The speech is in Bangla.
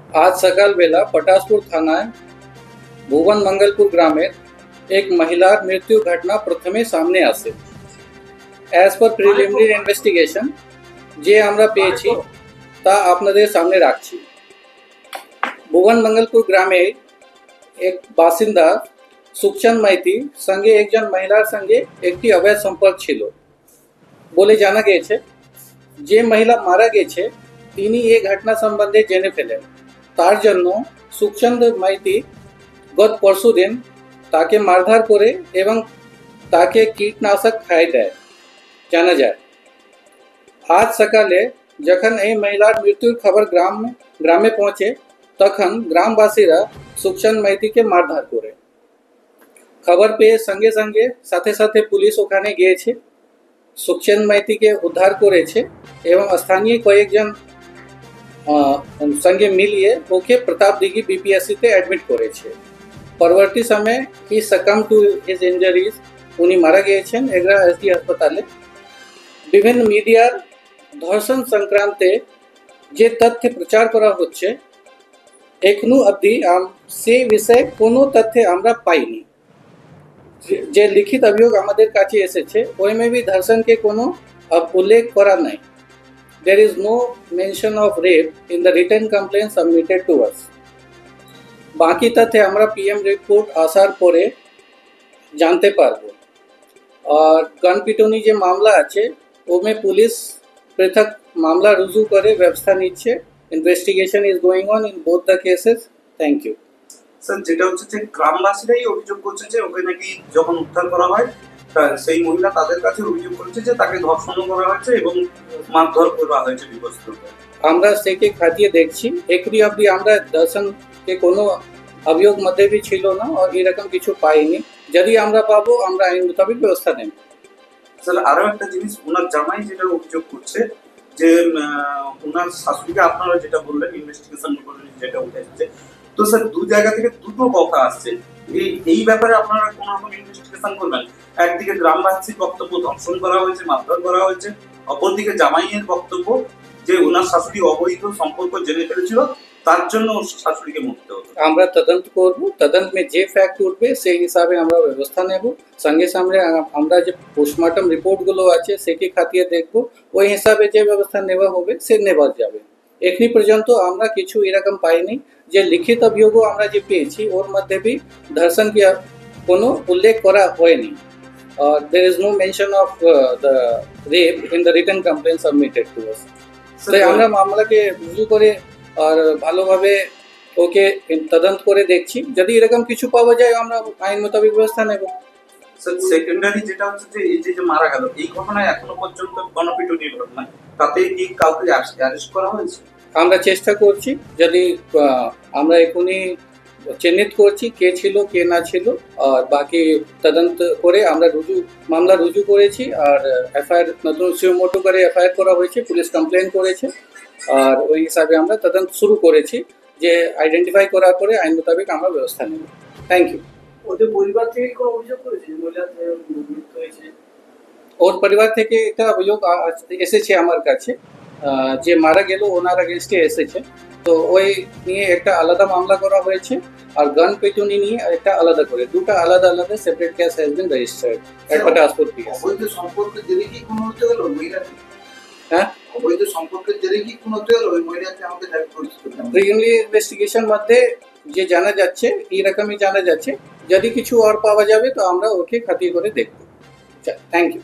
आज सकालबेला पटासपुर थानाয় ভুবন মঙ্গলপুর গ্রামের এক মহিলার মৃত্যু ঘটনা প্রথমে সামনে আসে। অ্যাজ পার প্রিলিমিনারি ইনভেস্টিগেশন যে আমরা পেয়েছি তা আপনাদের সামনে রাখছি। ভুবন মঙ্গলপুর গ্রামে এক বাসিন্দা সুখচাঁদ মাইতি সঙ্গে একজন মহিলার সঙ্গে একটি অবৈধ সম্পর্ক ছিল বলে জানা গেছে। যে মহিলা মারা গেছে তিনি এই ঘটনা সম্বন্ধে জেনে ফেলেন। তার জন্য সুখচাঁদ মাইতি গত পরশুদিন তাকে মারধর করে এবং তাকে কীটনাশক খাইয়ে দেয় জানা যায়। আজ সকালে যখন এই মহিলার মৃত্যুর খবর গ্রামে পৌঁছে তখন গ্রামবাসীরা সুখচাঁদ মাইতিকে মারধর করে। খবর পেয়ে সঙ্গে সঙ্গে সাথে সাথে পুলিশ ওখানে গিয়েছে, সুখচাঁদ মাইতিকে উদ্ধার করেছে এবং স্থানীয় কয়েকজন সঙ্গে মিলিয়ে ওকে প্রতাপ দিঘি বিপিএসসিতে অ্যাডমিট করেছে। পরবর্তী সময়ে হি সাকাম টু হিজ ইঞ্জারিজ, উনি মারা গিয়েছেন এগরা এসডি হাসপাতালে। বিভিন্ন মিডিয়ার ধর্ষণ সংক্রান্তে যে তথ্য প্রচার করা হচ্ছে এখনো অবধি সে বিষয়ে কোনো তথ্য আমরা পাইনি। যে লিখিত অভিযোগ আমাদের কাছে এসেছে ওইমে भी ধর্ষণ के কোনো উল্লেখ করা নাই। There is no mention of rape in the written complaint submitted to us. বাকি তথ্য আমরা পিএম রিপোর্ট আসার পরে জানতে পারবো। और গণপিটুনি যে মামলা আছে ওমে পুলিশ পৃথক মামলা রুজু করে ব্যবস্থা নিচ্ছে। Investigation is going on in both the cases. Thank you sir. যেটা হচ্ছে যে গ্রামবাসীরাই অভিযোগ করছে যে ওকে নাকি যখন উদ্ধার করা হয় সেই মহিলা তাদের কাছে অভিযোগ করেছে যে তাকে ধর্ষণ করা হয়েছে এবং মারধর করা হয়েছে বিবস্ত্র। আমরা সেকে খাতিয়ে দেখছি। এখনই অবধি আমরা ধর্ষণকে কোনো অভিযোগ মধ্যে भी ছিল না আর এরকম কিছু পাইনি। যদি আমরা পাবো আমরা আইন মোতাবেক ব্যবস্থা নেব। স্যার আরো একটা জিনিস, ওনার জামাই যেটা অভিযোগ করছে যে ওনার শাশুড়িকে আপনারা যেটা বললেন ইনভেস্টিগেশন রিপোর্টে যেটা উঠে এসেছে, তো স্যার দু জায়গা থেকে দুটো কথা আসছে। এই ব্যাপারে আপনারা কোন রকম ইনভেস্টিগেশন করবেন? একদিকে গ্রামবাসীর বক্তব্য ধর্ষণ করা হয়েছে, মারধর করা হয়েছে, অপরদিকে জামাইয়ের বক্তব্য যে ওনার শাশুড়ি অবৈধ সম্পর্ক জেনে ফেলেছিল তার জন্য শাশুড়িকে মরতে হতো। আমরা তদন্ত করব, তদন্ত में যে ফ্যাক্ট উঠবে সেই হিসাবে আমরা ব্যবস্থা নেব। সঙ্গে সঙ্গে আমরা যে পোস্টমর্টম রিপোর্টগুলো আছে সেকে খাতিয়ে দেখব, ওই হিসাবে যে ব্যবস্থা নেওয়া হবে সে নেওয়া যাবে। এখনি পর্যন্ত আমরা কিছু এরকম পাইনি। যে লিখিত অভিযোগও আমরা যে পেয়েছি ওর মধ্যে भी ধর্ষণ কি কোনো উল্লেখ করা হয়নি। There is no mention of the rape in the written complaint submitted to us. তাই আমরা মামলাকে রুজু করে আর ভালোভাবে ওকে তদন্ত করে দেখছি। যদি এরকম কিছু পাওয়া যায় আমরা আইন মোতাবেক ব্যবস্থা নেব। স্যার সেকেন্ডারি যেটা হচ্ছে যে এই যে মারা গেল এই ঘটনায় এখনো পর্যন্ত গণপিটুনি ঘটনা, তাতে কি কাউকে অ্যারেস্ট করা হয়েছে? আমরা চেষ্টা করছি। যদি আমরা এখনই চিহ্নিত করছি কে ছিল কে না ছিল আর বাকি তদন্ত করে আমরা মামলা রুজু করেছি আর এফআইআর নতুন সুমোটো করে এফআইআর করা হয়েছে, পুলিশ কমপ্লেন করেছে আর ওই হিসাবে আমরা তদন্ত শুরু করেছি। যে আইডেন্টিফাই করার পরে আইন মোতাবেক আমরা ব্যবস্থা নেব। Thank you. ওদের পরিবার থেকে কোনো অভিযোগ করেছে মৃত্যু হয়েছে? ওর পরিবার থেকে একটা অভিযোগ এসেছে আমার কাছে, যে মারা গেল ওনার এগেনস্টে এসেছে। তো ওই নিয়ে একটা আলাদা মামলা করা হয়েছে আর গন পেটুনি নিয়ে একটা আলাদা করে দুটো আলাদা আলাদা separate case has been registered at Potashpur PS. অবৈধ সম্পর্কের জেরে কি কোনো হতে গেল মহিলাকে? হ্যাঁ, অবৈধ সম্পর্কের জেরে কি কোনো হতে গেল ওই মহিলাকে? আমাকে প্রিলিমিনারি ইনভেস্টিগেশন মধ্যে যে জানা যাচ্ছে এরকমই জানা যাচ্ছে। যদি কিছু আর পাওয়া যাবে তো আমরা ওকে খাতিয়ে করে দেখব। Thank you.